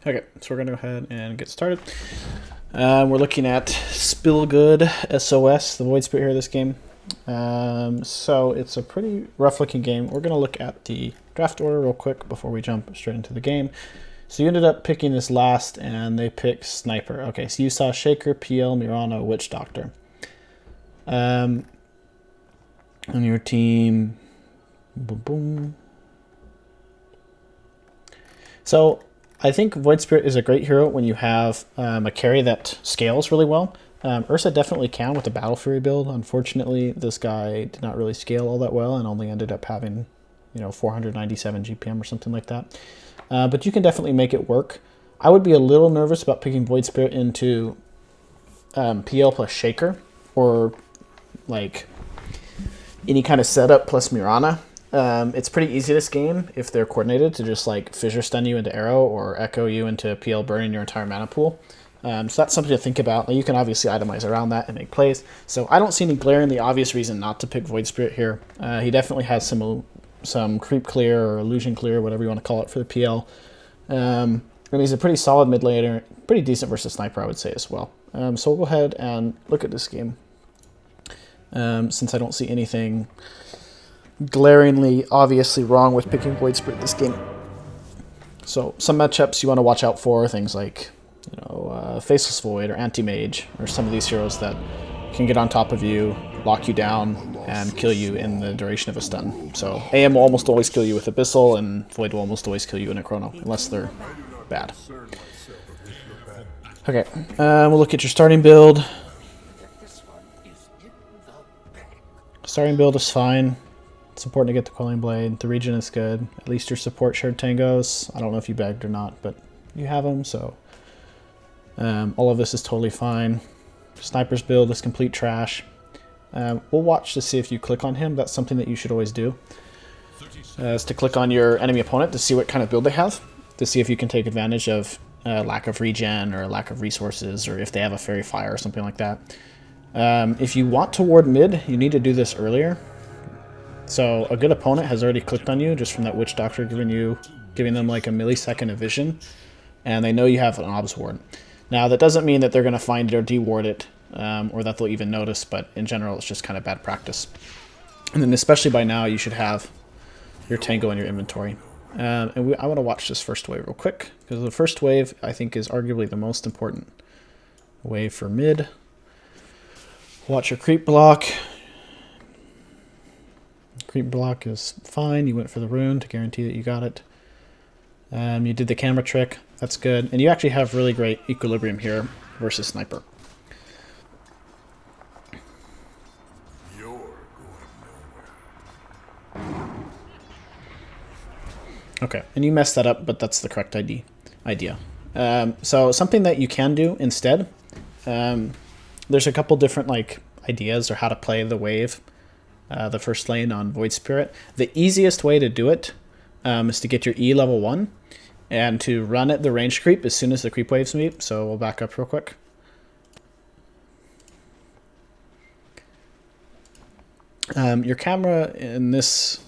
Okay, so we're going to go ahead and get started. We're looking at Spillgood SOS, the Void Spirit here this game. So it's a pretty rough looking game. We're going to look at the draft order real quick before we jump straight into the game. So you ended up picking this last, and they picked Sniper. Okay, so you saw Shaker, PL, Mirana, Witch Doctor. On your team, boom, boom. So I think Void Spirit is a great hero when you have a carry that scales really well. Ursa definitely can with the Battle Fury build. Unfortunately, this guy did not really scale all that well and only ended up having, 497 GPM or something like that. But you can definitely make it work. I would be a little nervous about picking Void Spirit into PL plus Shaker, or like any kind of setup plus Mirana. It's pretty easy this game if they're coordinated to just like fissure stun you into arrow or echo you into PL burning your entire mana pool. So that's something to think about. You can obviously itemize around that and make plays. So I don't see any glaringly obvious reason not to pick Void Spirit here. He definitely has some creep clear or illusion clear, whatever you want to call it, for the PL. And he's a pretty solid mid laner, pretty decent versus Sniper, I would say, as well. So we'll go ahead and look at this game. Since I don't see anything glaringly obviously wrong with picking Void Spirit this game. So some matchups you want to watch out for, things like Faceless Void or Anti-Mage, or some of these heroes that can get on top of you, lock you down, and kill you in the duration of a stun. So AM will almost always kill you with Abyssal, and Void will almost always kill you in a Chrono, unless they're bad. Okay, we'll look at your starting build. Starting build is fine. It's important to get the Quelling Blade. The regen is good. At least your support shared tangos. I don't know if you begged or not, but you have them, so all of this is totally fine. Sniper's build is complete trash. We'll watch to see if you click on him. That's something that you should always do, is to click on your enemy opponent to see what kind of build they have, to see if you can take advantage of lack of regen or lack of resources, or if they have a Fairy Fire or something like that. If you want to ward mid, you need to do this earlier. So a good opponent has already clicked on you just from that Witch Doctor giving them like a millisecond of vision, and they know you have an Obs Ward. Now that doesn't mean that they're going to find it or deward it, or that they'll even notice, but in general it's just kind of bad practice. And then especially by now you should have your Tango in your inventory. I want to watch this first wave real quick, because the first wave I think is arguably the most important wave for mid. Watch your creep block. Creep block is fine. You went for the rune to guarantee that you got it. You did the camera trick. That's good. And you actually have really great equilibrium here versus Sniper. Okay, and you messed that up, but that's the correct idea. So something that you can do instead, there's a couple different ideas or how to play the wave, the first lane on Void Spirit. The easiest way to do it is to get your E level 1 and to run at the range creep as soon as the creep waves meet. So we'll back up real quick. Your camera in this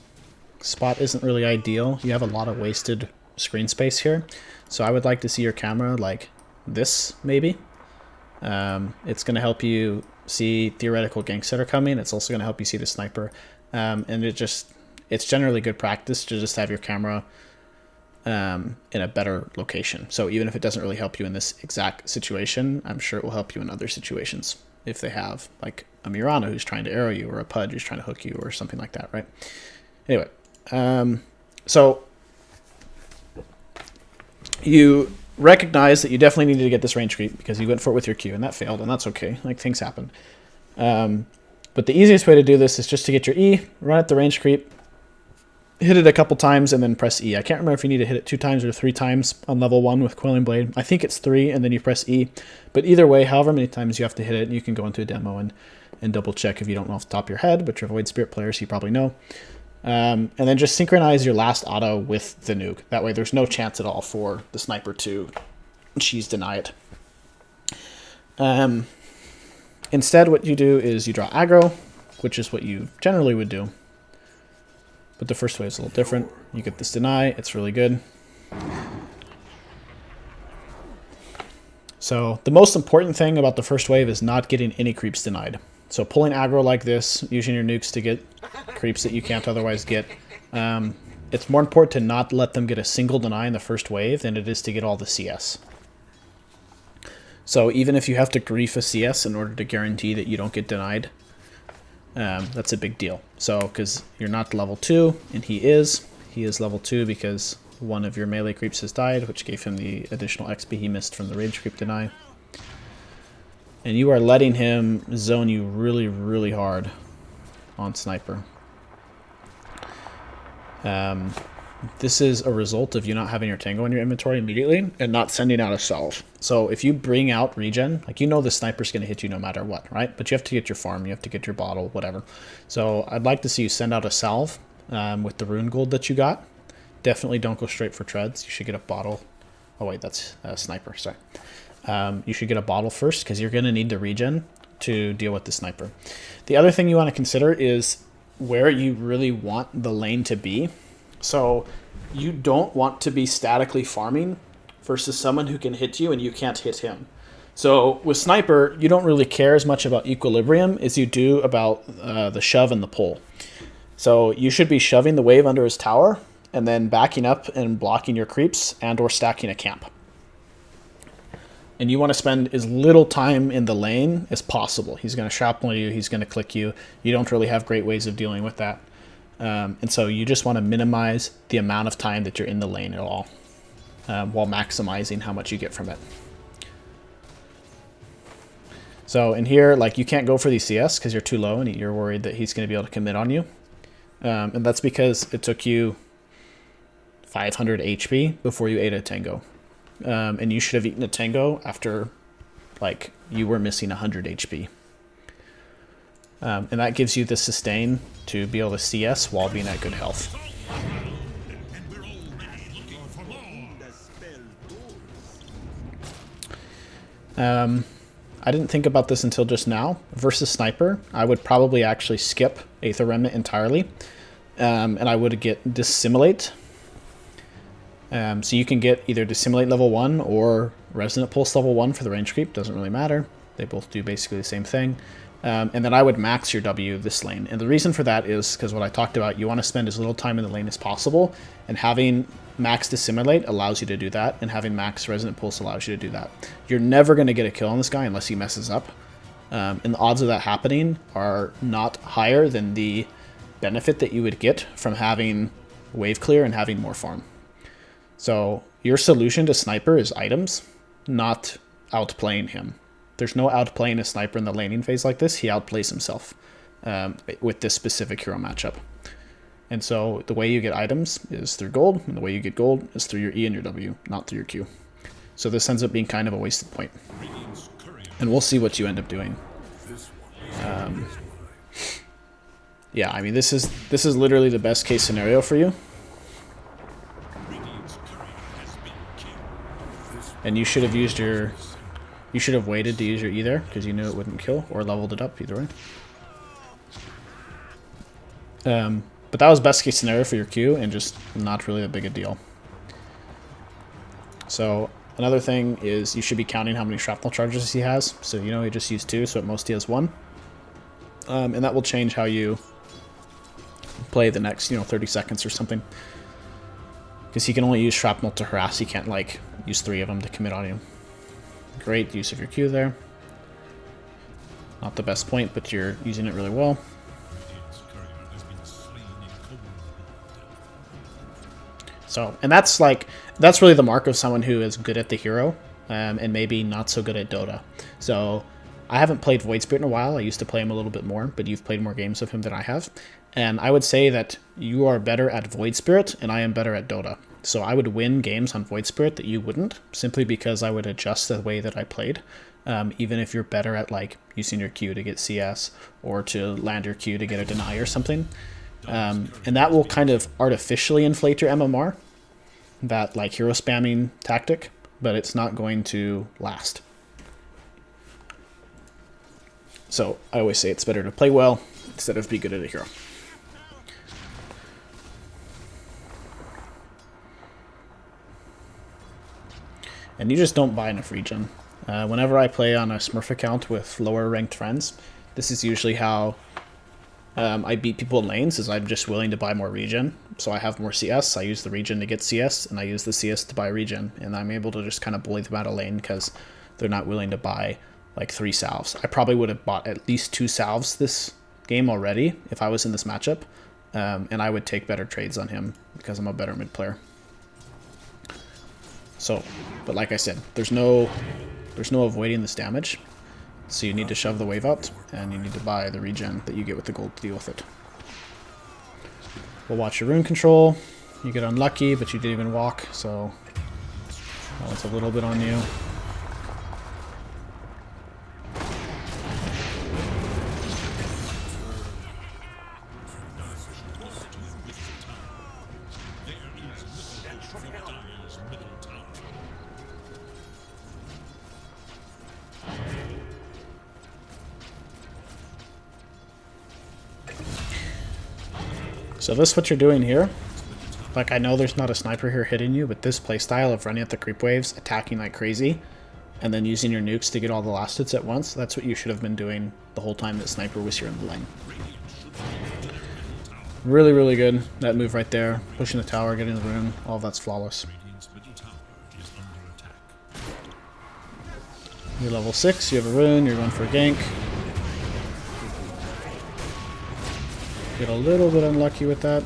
spot isn't really ideal. You have a lot of wasted screen space here. So I would like to see your camera like this, maybe. It's going to help you see theoretical ganks that are coming. It's also going to help you see the Sniper. And it's generally good practice to just have your camera in a better location. So even if it doesn't really help you in this exact situation, I'm sure it will help you in other situations. If they have like a Mirana who's trying to arrow you, or a Pudge who's trying to hook you, or something like that, right? Anyway, so you recognize that you definitely needed to get this range creep because you went for it with your Q, and that failed, and that's okay. Like, things happen. But the easiest way to do this is just to get your E, run at the range creep, hit it a couple times, and then press E. I can't remember if you need to hit it 2 times or 3 times on level 1 with Quelling Blade. I think it's 3, and then you press E. But either way, however many times you have to hit it, you can go into a demo and double check if you don't know off the top of your head, but you're Void Spirit players, so you probably know. And then just synchronize your last auto with the nuke. That way there's no chance at all for the Sniper to cheese deny it. Instead, what you do is you draw aggro, which is what you generally would do. But the first wave is a little different. You get this deny, it's really good. So the most important thing about the first wave is not getting any creeps denied. So pulling aggro like this, using your nukes to get creeps that you can't otherwise get. It's more important to not let them get a single deny in the first wave than it is to get all the CS. So even if you have to grief a CS in order to guarantee that you don't get denied, that's a big deal. So because you're not level 2, and he is level 2 because one of your melee creeps has died, which gave him the additional XP he missed from the rage creep deny. And you are letting him zone you really, really hard on Sniper. This is a result of you not having your Tango in your inventory immediately and not sending out a salve. So if you bring out regen, like, you know the Sniper's going to hit you no matter what, right? But you have to get your farm, you have to get your bottle, whatever. So I'd like to see you send out a salve with the rune gold that you got. Definitely don't go straight for treads. You should get a bottle. Oh wait, that's a Sniper, sorry. You should get a bottle first because you're going to need the regen to deal with the Sniper. The other thing you want to consider is where you really want the lane to be. So you don't want to be statically farming versus someone who can hit you and you can't hit him. So with Sniper, you don't really care as much about equilibrium as you do about the shove and the pull. So you should be shoving the wave under his tower and then backing up and blocking your creeps and or stacking a camp. And you want to spend as little time in the lane as possible. He's going to shrapnel you, he's going to click you. You don't really have great ways of dealing with that. And so you just want to minimize the amount of time that you're in the lane at all, while maximizing how much you get from it. So in here, like, you can't go for these CS because you're too low and you're worried that he's going to be able to commit on you. And that's because it took you 500 HP before you ate a Tango. And you should have eaten a Tango after, like, you were missing 100 HP. And that gives you the sustain to be able to CS while being at good health. I didn't think about this until just now. Versus Sniper, I would probably actually skip Aether Remnant entirely. And I would get Dissimulate. So you can get either Dissimulate level 1 or Resonant Pulse level 1 for the range creep. Doesn't really matter. They both do basically the same thing. And then I would max your W this lane. And the reason for that is because what I talked about, you want to spend as little time in the lane as possible. And having max Dissimulate allows you to do that. And having max Resonant Pulse allows you to do that. You're never going to get a kill on this guy unless he messes up. And the odds of that happening are not higher than the benefit that you would get from having wave clear and having more farm. So your solution to Sniper is items, not outplaying him. There's no outplaying a Sniper in the laning phase like this. He outplays himself with this specific hero matchup. And so the way you get items is through gold, and the way you get gold is through your E and your W, not through your Q. So this ends up being kind of a wasted point. And we'll see what you end up doing. Yeah, I mean, this is literally the best case scenario for you. And you should have used your... You should have waited to use your E there, because you knew it wouldn't kill, or leveled it up, either way. But that was best case scenario for your Q, and just not really that big a deal. So, another thing is you should be counting how many shrapnel charges he has. So, you know, he just used 2, so at most he has 1. And that will change how you play the next, 30 seconds or something. Because he can only use shrapnel to harass, he can't, like, use 3 of them to commit on you. Great use of your Q there. Not the best point, but you're using it really well. So, and that's really the mark of someone who is good at the hero, and maybe not so good at Dota. So, I haven't played Void Spirit in a while. I used to play him a little bit more, but you've played more games of him than I have. And I would say that you are better at Void Spirit, and I am better at Dota. So I would win games on Void Spirit that you wouldn't, simply because I would adjust the way that I played. Even if you're better at, like, using your Q to get CS, or to land your Q to get a deny or something. And that will kind of artificially inflate your MMR, that, like, hero spamming tactic, but it's not going to last. So I always say it's better to play well instead of be good at a hero. And you just don't buy enough regen. Whenever I play on a Smurf account with lower ranked friends, this is usually how I beat people in lanes, is I'm just willing to buy more regen. So I have more CS, I use the regen to get CS, and I use the CS to buy regen. And I'm able to just kind of bully them out of lane because they're not willing to buy like 3 salves. I probably would have bought at least 2 salves this game already if I was in this matchup. And I would take better trades on him because I'm a better mid player. So, but like I said, there's no avoiding this damage. So you need to shove the wave out, and you need to buy the regen that you get with the gold to deal with it. We'll watch your rune control. You get unlucky, but you didn't even walk, so that one's a little bit on you. So this is what you're doing here. Like, I know there's not a sniper here hitting you, but this playstyle of running at the creep waves, attacking like crazy, and then using your nukes to get all the last hits at once, that's what you should have been doing the whole time that sniper was here in the lane. Really, really good. That move right there. Pushing the tower, getting the rune, all of that's flawless. You're level 6, you have a rune, you're going for a gank. Get a little bit unlucky with that.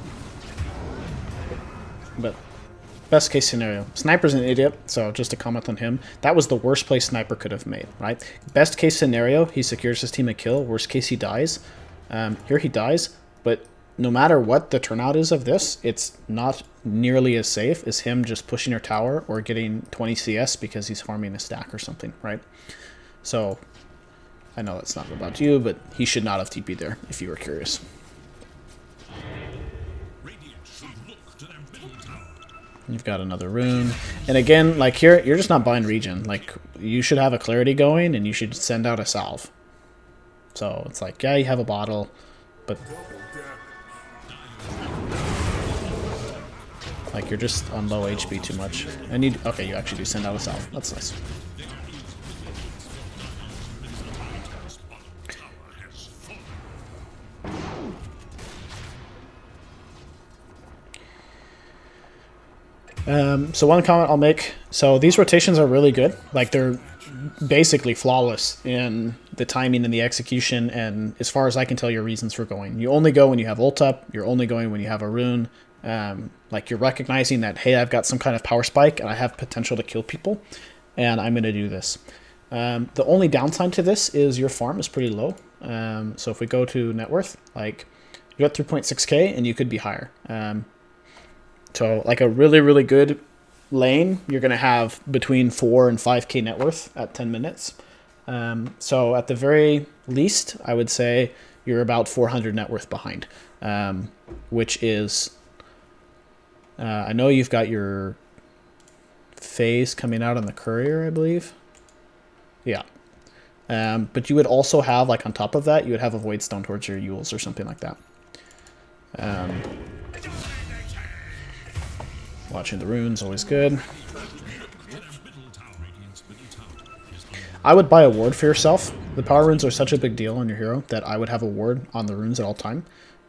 But best case scenario. Sniper's an idiot, so just to comment on him. That was the worst play Sniper could have made, right? Best case scenario, he secures his team a kill. Worst case, he dies. Here he dies, but no matter what the turnout is of this, it's not nearly as safe as him just pushing your tower or getting 20 CS because he's farming a stack or something, right? So, I know that's not about you, but he should not have TP'd there if you were curious. You've got another rune. And again, like here, you're just not buying regen. Like, you should have a clarity going and you should send out a salve. So it's like, yeah, you have a bottle, but like you're just on low HP too much. And you, okay, you actually do send out a salve. That's nice. So one comment I'll make, so these rotations are really good. Like, they're basically flawless in the timing and the execution, and as far as I can tell, your reasons for going. You only go when you have ult up, you're only going when you have a rune. Like, you're recognizing that, hey, I've got some kind of power spike and I have potential to kill people, and I'm going to do this. The only downside to this is your farm is pretty low. So if we go to net worth, like, you're at 3.6k and you could be higher. So like a really, really good lane, you're going to have between 4 and 5k net worth at 10 minutes. So at the very least, I would say you're about 400 net worth behind, which is, I know you've got your phase coming out on the courier, I believe. Yeah. But you would also have, like, on top of that, you would have a void stone towards your Yules or something like that. Watching the runes, always good. I would buy a ward for yourself. The power runes are such a big deal on your hero that I would have a ward on the runes at all time.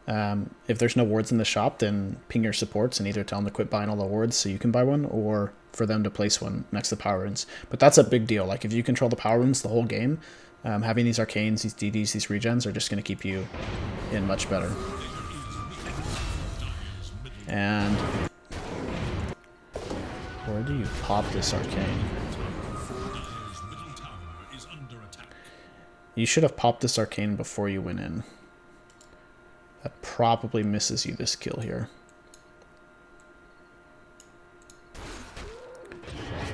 If there's no wards in the shop, then ping your supports and either tell them to quit buying all the wards so you can buy one, or for them to place one next to the power runes. But that's a big deal. Like, if you control the power runes the whole game, having these arcanes, these DDs, these regens are just going to keep you in much better. And where do you pop this arcane? You should have popped this arcane before you went in. That probably misses you this kill here.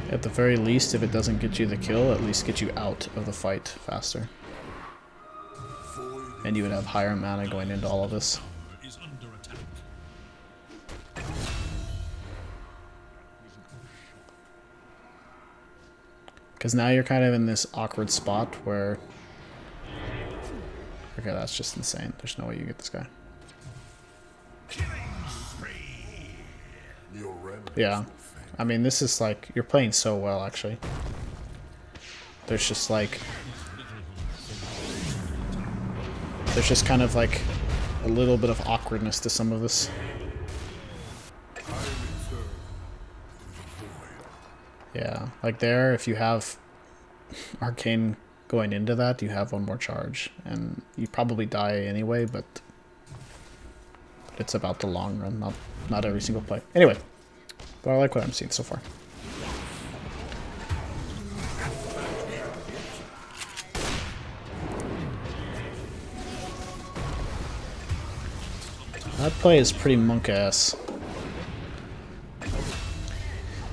At the very least, if it doesn't get you the kill, at least get you out of the fight faster. And you would have higher mana going into all of this. Because now you're kind of in this awkward spot where... Okay, that's just insane. There's no way you get this guy. Yeah. I mean, this is like... You're playing so well, actually. there's just like... There's just kind of like a little bit of awkwardness to some of this. Yeah, like there, if you have Arcane going into that, you have one more charge. And you probably die anyway, but it's about the long run, not every single play. Anyway, but I like what I'm seeing so far. That play is pretty monk-ass.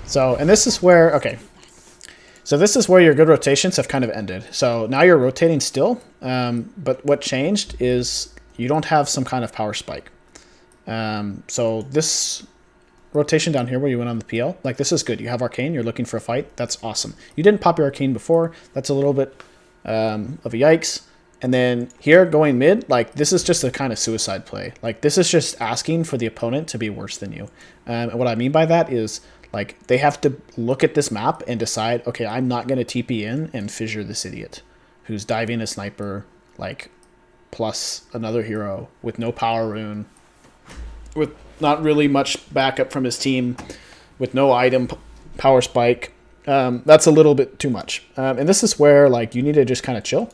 So, and this is where, okay. So this is where your good rotations have kind of ended. So now you're rotating still, but what changed is you don't have some kind of power spike. So this rotation down here where you went on the PL, like this is good. You have Arcane, you're looking for a fight. That's awesome. You didn't pop your Arcane before. That's a little bit of a yikes. And then here going mid, like this is just a kind of suicide play. Like this is just asking for the opponent to be worse than you. And what I mean by that is like they have to look at this map and decide, okay, I'm not going to TP in and fissure this idiot who's diving a sniper, like plus another hero with no power rune, with not really much backup from his team, with no item power spike. That's a little bit too much. And this is where like you need to just kind of chill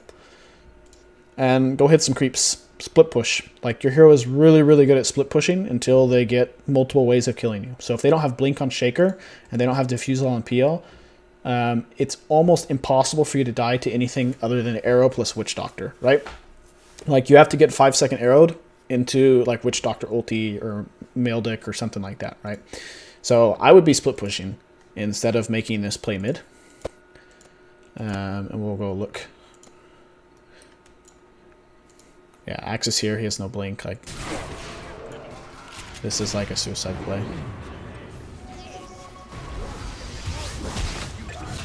and go hit some creeps. Split push. Like your hero is really, really good at split pushing until they get multiple ways of killing you. So if they don't have Blink on Shaker and they don't have Diffusal on PL, it's almost impossible for you to die to anything other than Arrow plus Witch Doctor, right? Like you have to get 5-second arrowed into like Witch Doctor ulti or Maeldick or something like that, right? So I would be split pushing instead of making this play mid. And we'll go look. Yeah, Axis here, he has no blink. Like, this is like a suicide play.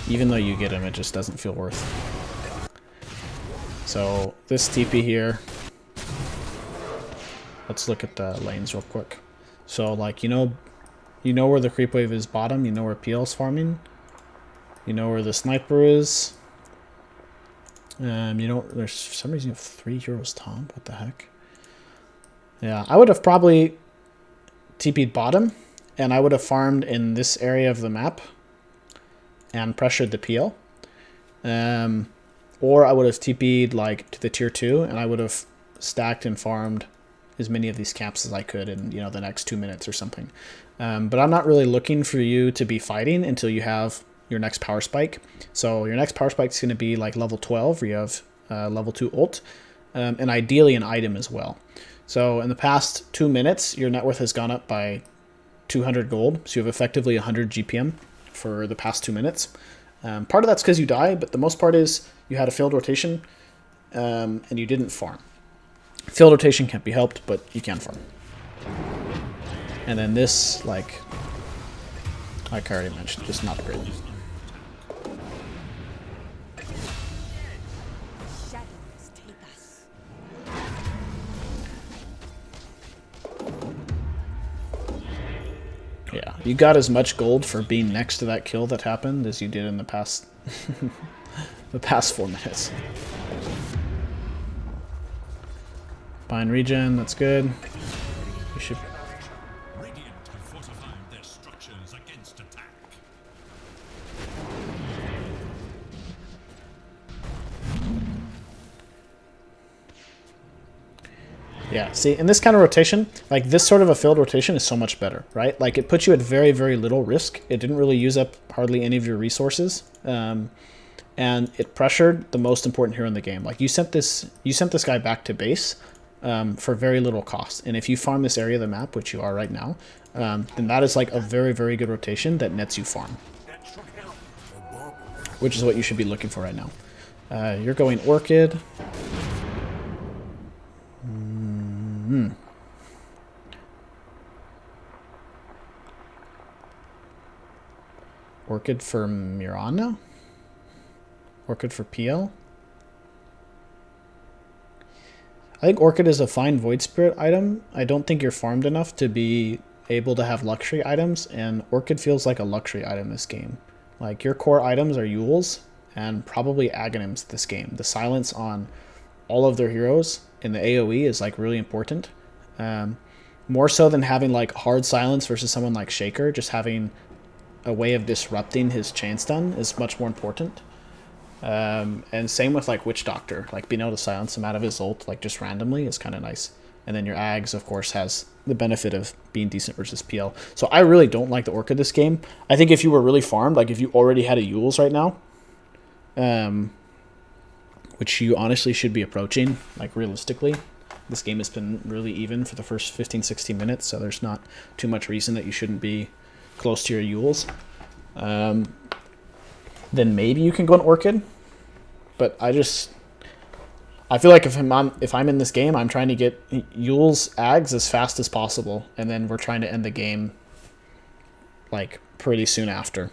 Even though you get him, it just doesn't feel worth. So this TP here. Let's look at the lanes real quick. So like you know where the creep wave is bottom. You know where PL's farming. You know where the sniper is. You know, there's for some reason you have 3 heroes top. What the heck? Yeah, I would have probably TP'd bottom, and I would have farmed in this area of the map and pressured the PL. Or I would have TP'd like to the tier 2, and I would have stacked and farmed as many of these camps as I could in the next 2 minutes or something. But I'm not really looking for you to be fighting until you have your next power spike. So your next power spike is going to be like level 12 where you have level 2 ult, and ideally an item as well. So in the past 2 minutes your net worth has gone up by 200 gold, so you have effectively 100 GPM for the past 2 minutes. Part of that's because you die, but the most part is you had a failed rotation and you didn't farm. Failed rotation can't be helped, but you can farm. And then this, like I already mentioned, just not great. Yeah, you got as much gold for being next to that kill that happened as you did in the past the past 4 minutes. Bind regen, that's good. You should. Yeah, see, in this kind of rotation, like this sort of a failed rotation is so much better, right? Like it puts you at very, very little risk. It didn't really use up hardly any of your resources, and it pressured the most important hero in the game. Like you sent this guy back to base for very little cost, and if you farm this area of the map, which you are right now, then that is like a very, very good rotation that nets you farm, which is what you should be looking for right now. You're going Orchid. Orchid for Mirana? Orchid for PL? I think Orchid is a fine Void Spirit item. I don't think you're farmed enough to be able to have luxury items, and Orchid feels like a luxury item this game. Like, your core items are Euls, and probably Aghanims this game. The silence on all of their heroes in the AoE is like really important. More so than having like hard silence versus someone like Shaker, just having a way of disrupting his chain stun is much more important. And same with like Witch Doctor, like being able to silence him out of his ult like just randomly is kind of nice. And then your Ags, of course, has the benefit of being decent versus PL. So I really don't like the Orchid this game. I think if you were really farmed, like if you already had a Yules right now, which you honestly should be approaching, like realistically, this game has been really even for the first 15-16 minutes, so there's not too much reason that you shouldn't be close to your Yules. Then maybe you can go an Orchid, but I feel like if I'm in this game, I'm trying to get Yules Ags as fast as possible, and then we're trying to end the game like pretty soon after.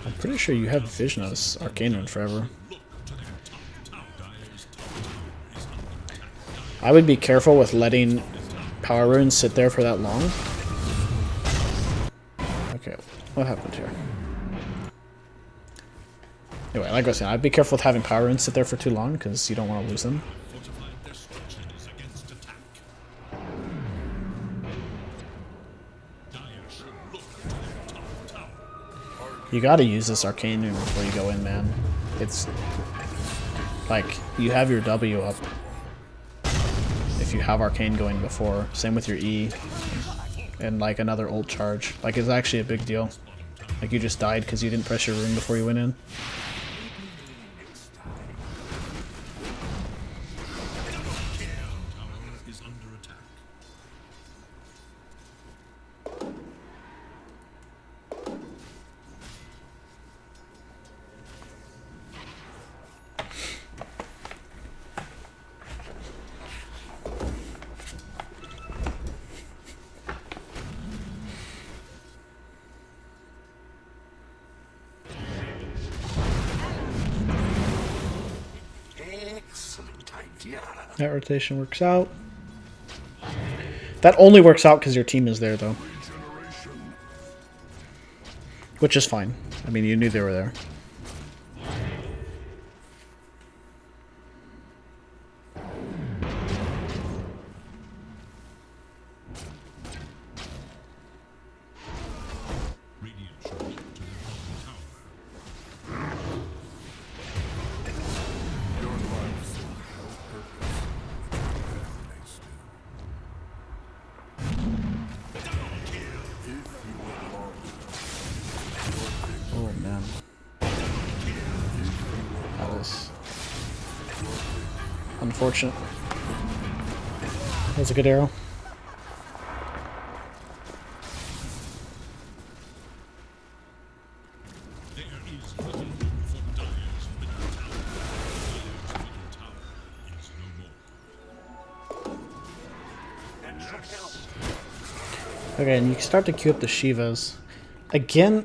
I'm pretty sure you have Vision as Arcane Rune forever. I would be careful with letting Power Runes sit there for that long. Okay, what happened here? Anyway, like I was saying, I'd be careful with having Power Runes sit there for too long because you don't want to lose them. You gotta use this Arcane Rune before you go in, man. It's like, you have your W up if you have Arcane going before. Same with your E and like another ult charge. Like, it's actually a big deal. Like, you just died because you didn't press your rune before you went in. That rotation works out. That only works out because your team is there, though. Which is fine. I mean, you knew they were there. Oh, man. That was unfortunate. That was a good arrow. Okay, and you start to queue up the Shivas. Again,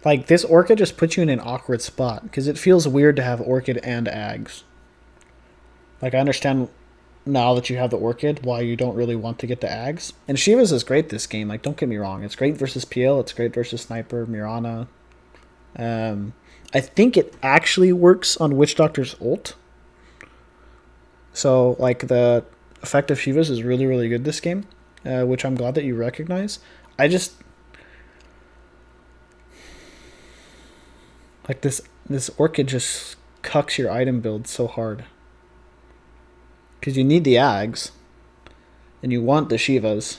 like, this Orchid just puts you in an awkward spot, because it feels weird to have Orchid and Ags. Like, I understand now that you have the Orchid why you don't really want to get the Ags. And Shivas is great this game, like, don't get me wrong. It's great versus PL, it's great versus Sniper, Mirana. I think it actually works on Witch Doctor's ult. So, like, the effect of Shivas is really, really good this game. Which I'm glad that you recognize. I just like this Orchid just cucks your item build so hard. Because you need the Ags, and you want the Shivas,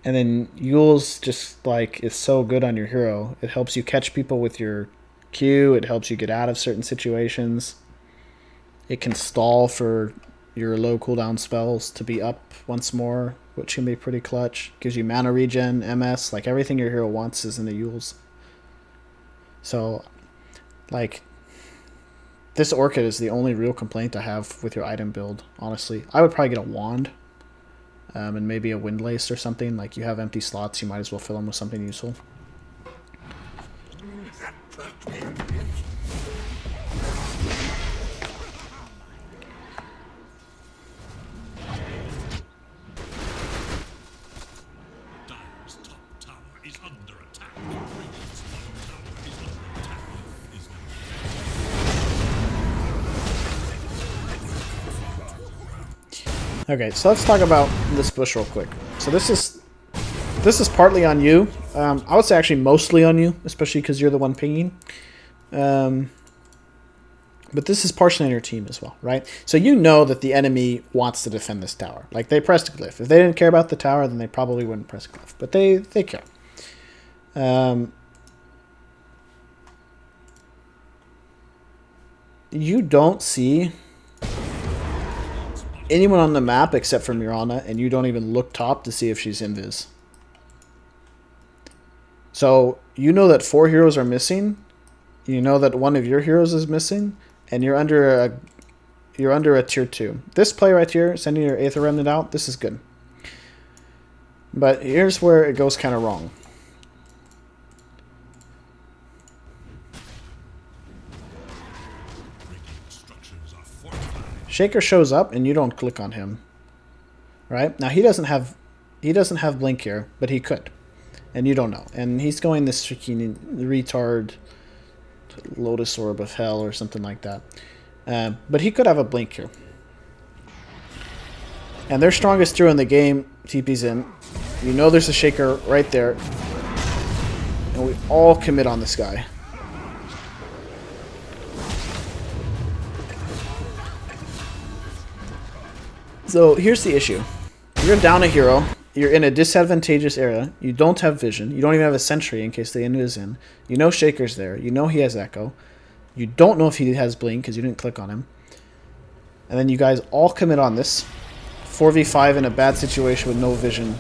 and then Yule's just like is so good on your hero. It helps you catch people with your Q, it helps you get out of certain situations. It can stall for your low cooldown spells to be up once more, which can be pretty clutch. Gives you mana regen, MS, like everything your hero wants is in the Yules. So, like, this Orchid is the only real complaint I have with your item build, honestly. I would probably get a wand, and maybe a windlace or something. Like, you have empty slots, you might as well fill them with something useful. Okay, so let's talk about this bush real quick. So this is partly on you. I would say actually mostly on you, especially because you're the one pinging. But this is partially on your team as well, right? So you know that the enemy wants to defend this tower. Like, they pressed a glyph. If they didn't care about the tower, then they probably wouldn't press a glyph. But they care. You don't see anyone on the map except for Mirana, and you don't even look top to see if she's invis. So you know that 4 heroes are missing. You know that one of your heroes is missing, and you're under a tier 2. This play right here, sending your Aether Remnant out, this is good. But here's where it goes kind of wrong. Shaker shows up and you don't click on him. Right? Now he doesn't have blink here, but he could. And you don't know. And he's going this freaking retard Lotus Orb of Hell or something like that. But he could have a blink here. And their strongest hero in the game TP's in. You know there's a Shaker right there. And we all commit on this guy. So here's the issue. You're down a hero. You're in a disadvantageous area. You don't have vision. You don't even have a sentry in case the enemy is in. You know Shaker's there. You know he has Echo. You don't know if he has Blink because you didn't click on him. And then you guys all commit on this. 4v5 in a bad situation with no vision.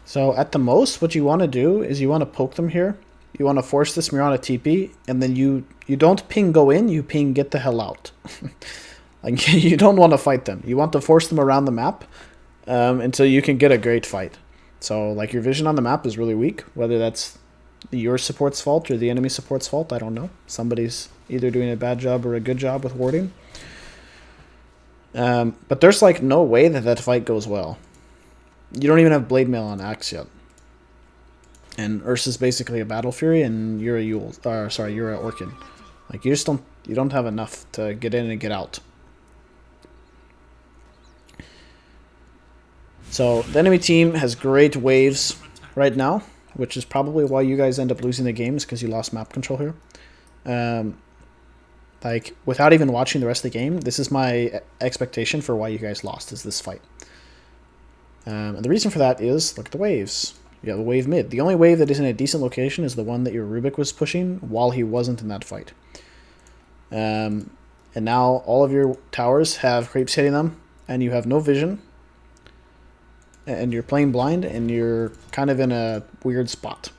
So at the most, what you want to do is you want to poke them here. You want to force this Mirana TP, and then you don't ping go in, you ping get the hell out. Like, you don't want to fight them. You want to force them around the map until you can get a great fight. So like your vision on the map is really weak, whether that's your support's fault or the enemy support's fault, I don't know. Somebody's either doing a bad job or a good job with warding. But there's like no way that that fight goes well. You don't even have Blade Mail on Axe yet. And Ursa's basically a Battle Fury, and you're a Yule. You're a Orchid. Like, you don't have enough to get in and get out. So the enemy team has great waves right now, which is probably why you guys end up losing the games, because you lost map control here. Like, without even watching the rest of the game, this is my expectation for why you guys lost, is this fight. And the reason for that is, look at the waves. You have a wave mid. The only wave that is in a decent location is the one that your Rubik was pushing while he wasn't in that fight. And now all of your towers have creeps hitting them, and you have no vision. And you're playing blind, and you're kind of in a weird spot.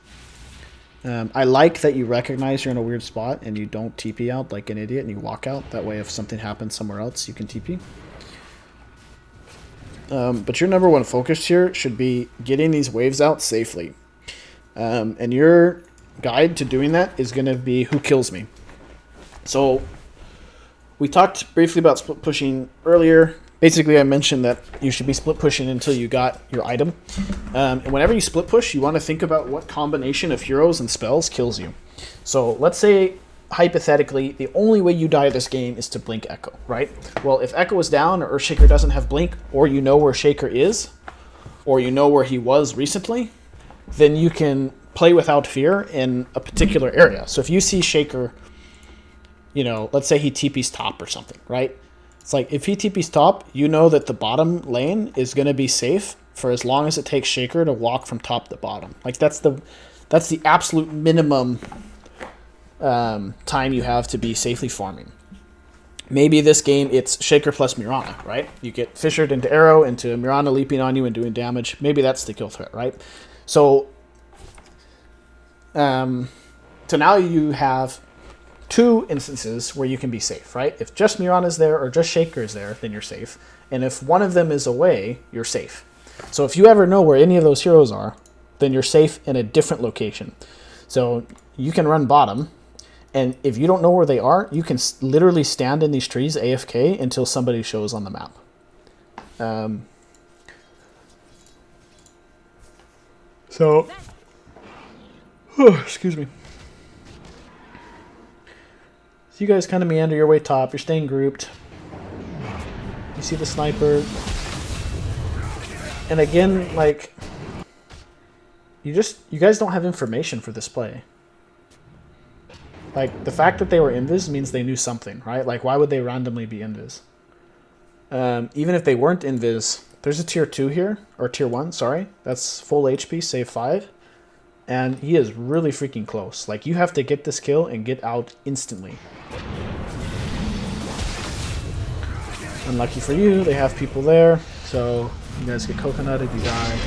I like that you recognize you're in a weird spot, and you don't TP out like an idiot, and you walk out. That way if something happens somewhere else, you can TP. But your number one focus here should be getting these waves out safely. And your guide to doing that is going to be who kills me. So we talked briefly about split pushing earlier. Basically, I mentioned that you should be split pushing until you got your item. And whenever you split push, you want to think about what combination of heroes and spells kills you. So let's say, hypothetically, the only way you die this game is to blink Echo, right? Well, if Echo is down or Shaker doesn't have blink, or you know where Shaker is, or you know where he was recently, then you can play without fear in a particular area. So if you see Shaker, you know, let's say he TP's top or something, right? It's like, if he TP's top, you know that the bottom lane is going to be safe for as long as it takes Shaker to walk from top to bottom. Like, that's the absolute minimum time you have to be safely farming. Maybe this game it's Shaker plus Mirana, right? You get fissured into arrow, into Mirana leaping on you and doing damage. Maybe that's the kill threat, right? So now you have 2 instances where you can be safe, right? If just Mirana is there or just Shaker is there, then you're safe. And if one of them is away, you're safe. So if you ever know where any of those heroes are, then you're safe in a different location. So you can run bottom, And if you don't know where they are, you can literally stand in these trees AFK until somebody shows on the map. So, excuse me. So you guys kind of meander your way top. You're staying grouped. You see the sniper. And again, like, you guys don't have information for this play. Like, the fact that they were invis means they knew something, right? Like, why would they randomly be invis? Even if they weren't invis, there's a tier 2 here, or tier 1, sorry. That's full HP, save 5. And he is really freaking close. Like, you have to get this kill and get out instantly. Unlucky for you, they have people there, so you guys get coconutted, you die.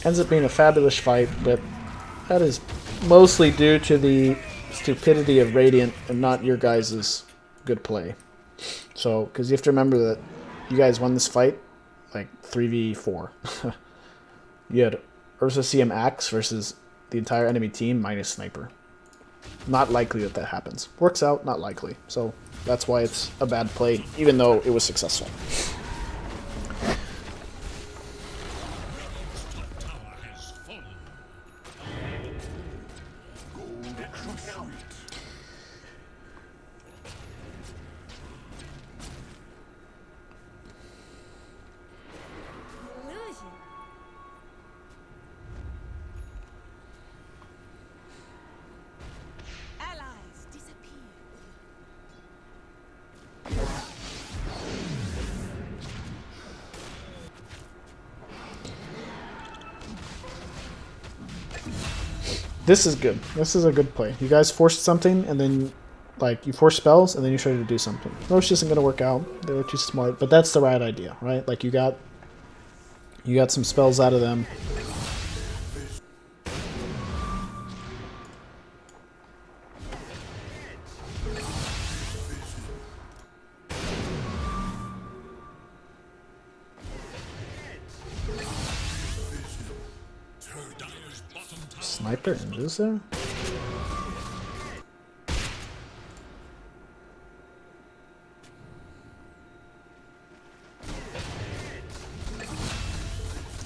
Ends up being a fabulous fight, but that is mostly due to the stupidity of Radiant and not your guys' good play. So, because you have to remember that you guys won this fight like 3v4. You had Ursa CM Axe versus the entire enemy team minus Sniper. Not likely that that happens. Works out, not likely. So that's why it's a bad play, even though it was successful. This is good. This is a good play. You guys forced something, and then, like, you forced spells, and then you tried to do something. Roche isn't going to work out. They were too smart, but that's the right idea, right? Like, you got some spells out of them. Sniper injures there?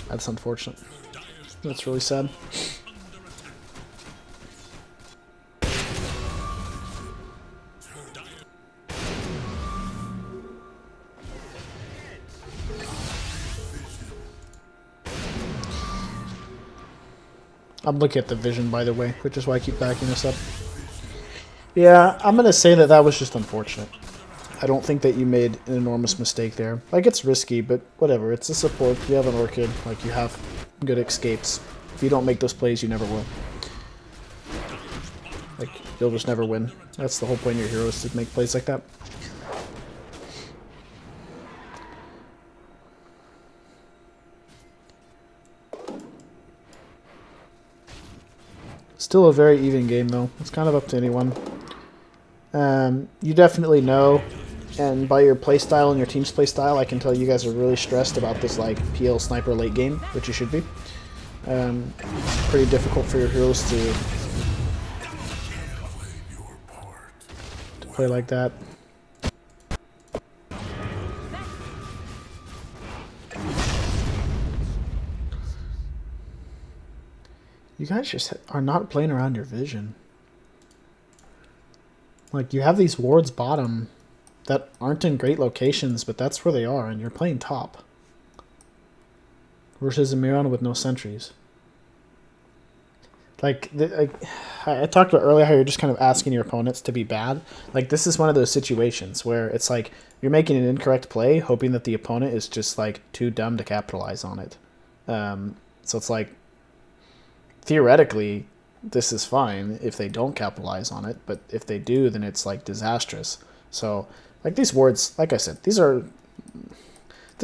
That's unfortunate. That's really sad. I'm looking at the vision, by the way, which is why I keep backing this up. Yeah, I'm going to say that that was just unfortunate. I don't think that you made an enormous mistake there. Like, it's risky, but whatever. It's a support. You have an Orchid. Like, you have good escapes. If you don't make those plays, you never will. Like, you'll just never win. That's the whole point of your hero, is to make plays like that. Still a very even game, though. It's kind of up to anyone. You definitely know, and by your playstyle and your team's playstyle, I can tell you guys are really stressed about this, like, PL Sniper late game, which you should be. It's pretty difficult for your heroes to play like that. You guys just are not playing around your vision. Like, you have these wards bottom that aren't in great locations, but that's where they are, and you're playing top. Versus a Miran with no sentries. Like, I talked about earlier how you're just kind of asking your opponents to be bad. Like, this is one of those situations where it's like, you're making an incorrect play, hoping that the opponent is just, like, too dumb to capitalize on it. So it's like, theoretically, this is fine if they don't capitalize on it, but if they do, then it's, like, disastrous. So, like, these wards, like I said, this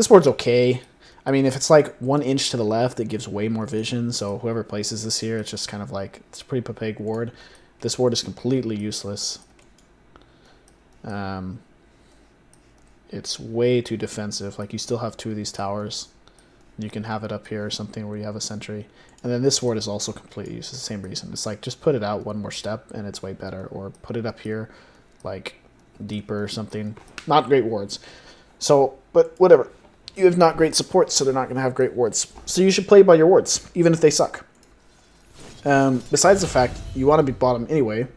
ward's okay. I mean, if it's, like, 1 inch to the left, it gives way more vision, so whoever places this here, it's just kind of like, it's a pretty opaque ward. This ward is completely useless. It's way too defensive. Like, you still have 2 of these towers. You can have it up here or something where you have a sentry. And then this ward is also completely useless, the same reason. It's like, just put it out one more step and it's way better. Or put it up here, like, deeper or something. Not great wards. So, but whatever. You have not great support, so they're not going to have great wards. So you should play by your wards, even if they suck. Besides the fact, you want to be bottom anyway,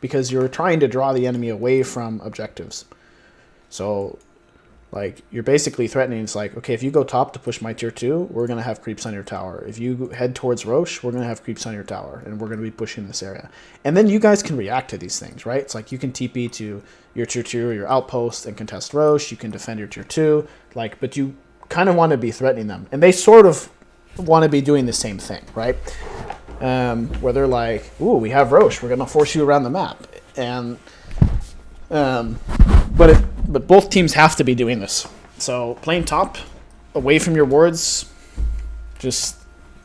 because you're trying to draw the enemy away from objectives. So, like, you're basically threatening. It's like, okay, if you go top to push my tier 2, we're going to have creeps on your tower. If you head towards Roche, we're going to have creeps on your tower, and we're going to be pushing this area. And then you guys can react to these things, right? It's like you can TP to your tier 2 or your outpost and contest Roche. You can defend your tier 2, like, but you kind of want to be threatening them. And they sort of want to be doing the same thing, right? Where they're like, ooh, we have Roche. We're going to force you around the map. And but both teams have to be doing this. So playing top, away from your wards, just,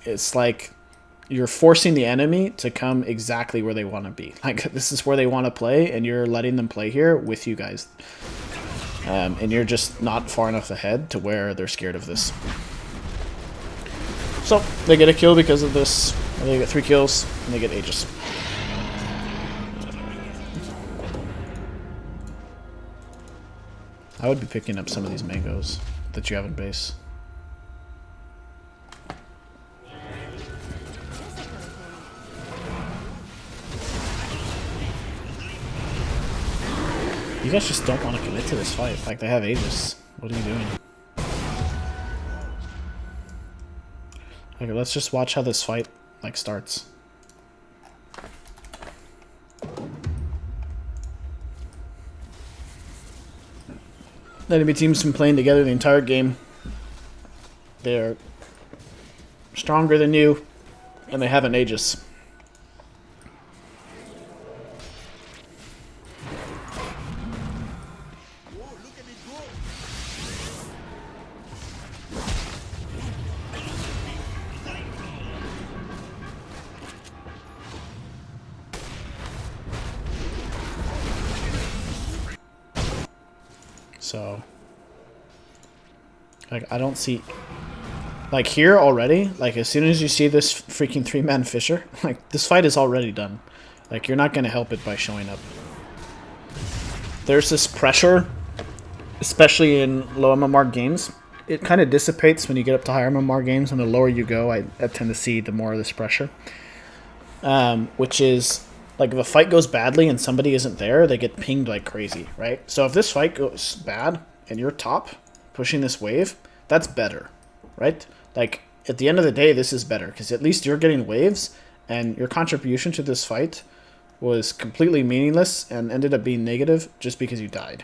it's like you're forcing the enemy to come exactly where they want to be. Like, this is where they want to play, and you're letting them play here with you guys. And you're just not far enough ahead to where they're scared of this. So they get a kill because of this. They get 3 kills, and they get Aegis. I would be picking up some of these mangoes that you have in base. You guys just don't want to commit to this fight. Like, they have Aegis. What are you doing? Okay, let's just watch how this fight, like, starts. The enemy team's been playing together the entire game. They're stronger than you, and they have an Aegis. So, like, I don't see, like, here already, like, as soon as you see this freaking 3-man Fisher, like, this fight is already done. Like, you're not going to help it by showing up. There's this pressure, especially in low MMR games. It kind of dissipates when you get up to higher MMR games, and the lower you go, I tend to see the more of this pressure. Which is, like, if a fight goes badly and somebody isn't there, they get pinged like crazy, right? So if this fight goes bad and you're top, pushing this wave, that's better, right? Like, at the end of the day, this is better, because at least you're getting waves, and your contribution to this fight was completely meaningless and ended up being negative just because you died.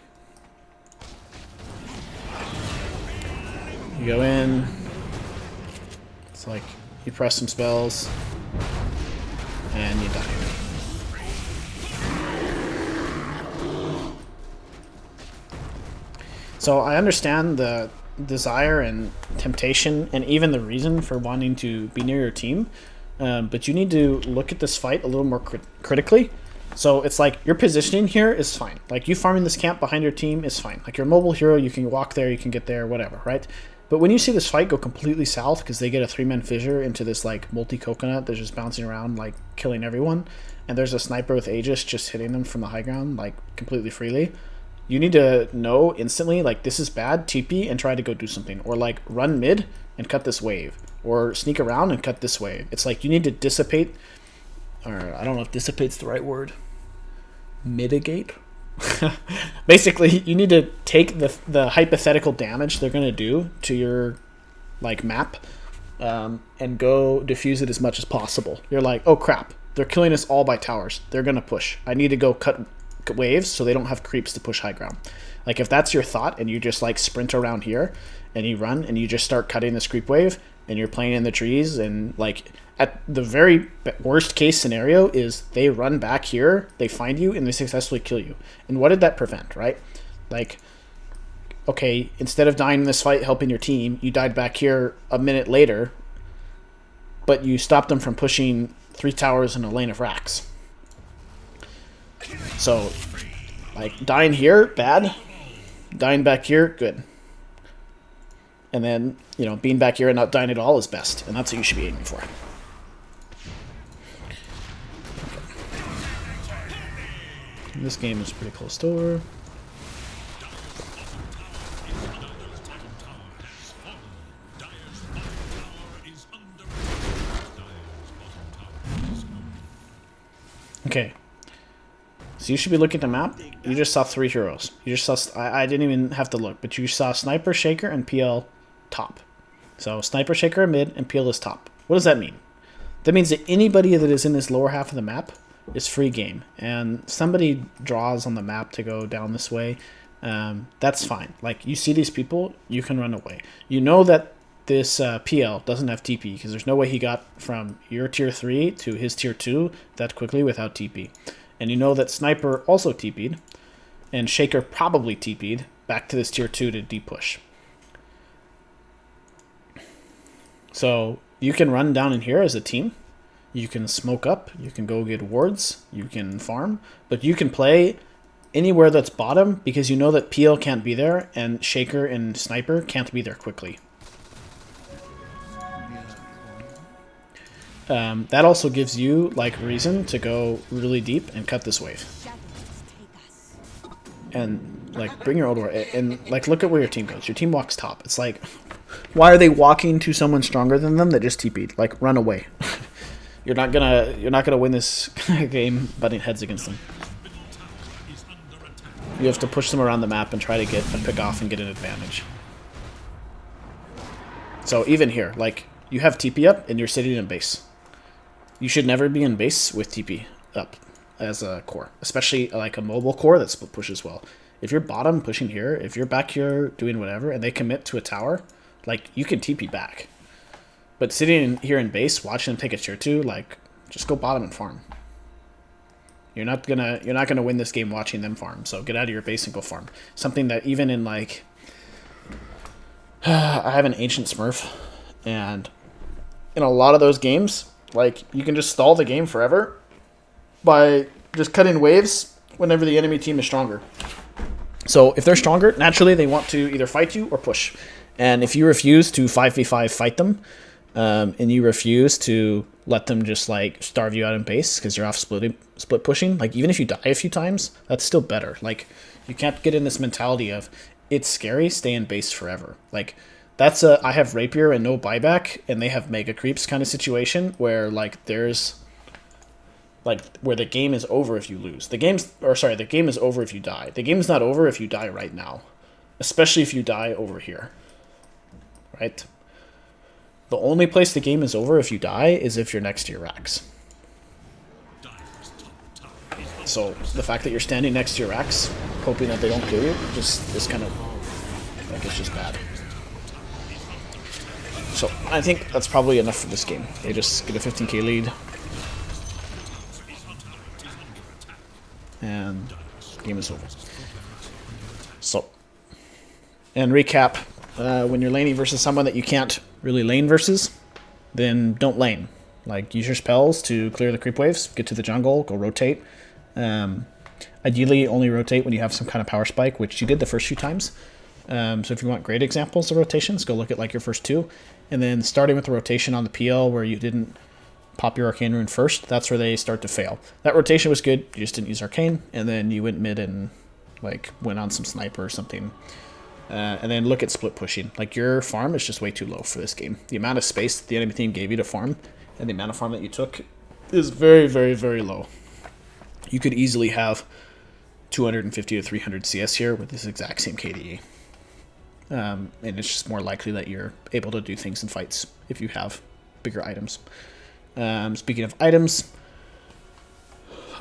You go in, it's like you press some spells, and you die. So I understand the desire and temptation and even the reason for wanting to be near your team, but you need to look at this fight a little more critically. So it's like your positioning here is fine. Like, you farming this camp behind your team is fine. Like, you're a mobile hero, you can walk there, you can get there, whatever, right? But when you see this fight go completely south because they get a 3-man fissure into this, like, multi-coconut that's just bouncing around, like, killing everyone, and there's a sniper with Aegis just hitting them from the high ground, like, completely freely, you need to know instantly, like, this is bad, TP, and try to go do something. Or, like, run mid and cut this wave. Or sneak around and cut this wave. It's like you need to dissipate, or I don't know if dissipate's the right word. Mitigate? Basically, you need to take the hypothetical damage they're going to do to your, like, map, and go diffuse it as much as possible. You're like, oh crap, they're killing us all by towers. They're going to push. I need to go cut waves so they don't have creeps to push high ground. Like, if that's your thought and you just, like, sprint around here and you run and you just start cutting this creep wave and you're playing in the trees, and, like, at the very worst case scenario is they run back here, they find you, and they successfully kill you. And what did that prevent, right? Like, okay, instead of dying in this fight helping your team, you died back here a minute later, but you stopped them from pushing 3 towers in a lane of racks. So, like, dying here, bad. Dying back here, good. And then, you know, being back here and not dying at all is best. And that's what you should be aiming for. This game is pretty close door. Okay. So you should be looking at the map. You just saw 3 heroes. You just saw... I didn't even have to look, but you saw Sniper, Shaker, and PL top. So Sniper, Shaker are mid, and PL is top. What does that mean? That means that anybody that is in this lower half of the map is free game. And somebody draws on the map to go down this way. That's fine. Like, you see these people, you can run away. You know that this PL doesn't have TP, because there's no way he got from your tier 3 to his tier 2 that quickly without TP. And you know that Sniper also TP'd, and Shaker probably TP'd back to this tier 2 to D-push. So you can run down in here as a team. You can smoke up, you can go get wards, you can farm, but you can play anywhere that's bottom because you know that PL can't be there and Shaker and Sniper can't be there quickly. That also gives you like reason to go really deep and cut this wave. And like bring your old war and like look at where your team goes. Your team walks top. It's like, why are they walking to someone stronger than them that just TP'd? Like, run away. You're not gonna win this game butting heads against them. You have to push them around the map and try to get a pick off and get an advantage. So even here, like, you have TP up and you're sitting in base. You should never be in base with TP up as a core, especially like a mobile core that split pushes well. If you're bottom pushing here, if you're back here doing whatever and they commit to a tower, like, you can TP back. But sitting here in base, watching them take a tier 2, like, just go bottom and farm. You're not gonna win this game watching them farm. So get out of your base and go farm. Something that even in like, I have an ancient Smurf, and in a lot of those games, like, you can just stall the game forever by just cutting waves whenever the enemy team is stronger. So if they're stronger, naturally they want to either fight you or push. And if you refuse to 5v5 fight them, and you refuse to let them just like starve you out in base because you're off split pushing, like, even if you die a few times, that's still better. Like, you can't get in this mentality of it's scary, stay in base forever. Like, that's a I have rapier and no buyback and they have mega creeps kind of situation where like there's like where the game is over if you lose. The game is over if you die. The game's not over if you die right now, especially if you die over here. Right? The only place the game is over if you die is if you're next to your racks. So the fact that you're standing next to your racks, hoping that they don't kill you, just is kind of like, it's just bad. So I think that's probably enough for this game. They just get a 15k lead. And the game is over. So, and recap, when you're laning versus someone that you can't really lane versus, then don't lane. Like, use your spells to clear the creep waves, get to the jungle, go rotate. Ideally, only rotate when you have some kind of power spike, which you did the first few times. So if you want great examples of rotations, go look at like your first 2. And then starting with the rotation on the PL where you didn't pop your Arcane Rune first, that's where they start to fail. That rotation was good, you just didn't use Arcane, and then you went mid and like went on some Sniper or something. And then look at split pushing. Like, your farm is just way too low for this game. The amount of space that the enemy team gave you to farm and the amount of farm that you took is very, very, very low. You could easily have 250 to 300 CS here with this exact same KDA. And it's just more likely that you're able to do things in fights if you have bigger items. Speaking of items,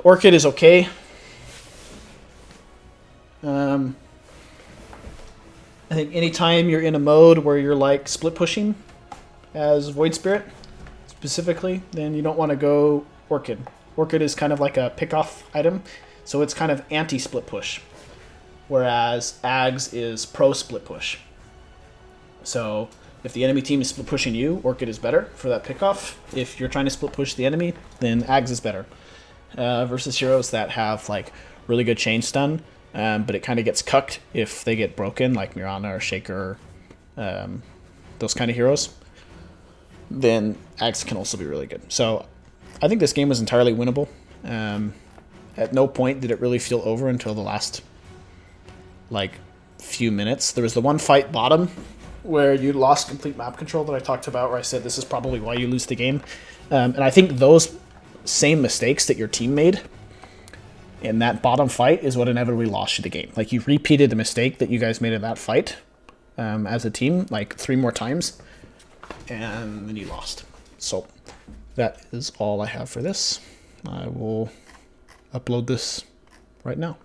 Orchid is okay. I think anytime you're in a mode where you're like split pushing as Void Spirit specifically, then you don't want to go Orchid. Orchid is kind of like a pick-off item, so it's kind of anti-split push, whereas Ags is pro-split push. So if the enemy team is split pushing you, Orchid is better for that pick-off. If you're trying to split push the enemy, then Ags is better. Versus heroes that have like really good chain stun, but it kind of gets cucked if they get broken, like Mirana or Shaker, those kind of heroes, then Axe can also be really good. So I think this game was entirely winnable. At no point did it really feel over until the last like few minutes. There was the one fight bottom where you lost complete map control that I talked about, where I said this is probably why you lose the game. And I think those same mistakes that your team made in that bottom fight is what inevitably lost you the game. Like, you repeated the mistake that you guys made in that fight as a team like 3 more times, and then you lost. So that is all I have for this. I will upload this right now.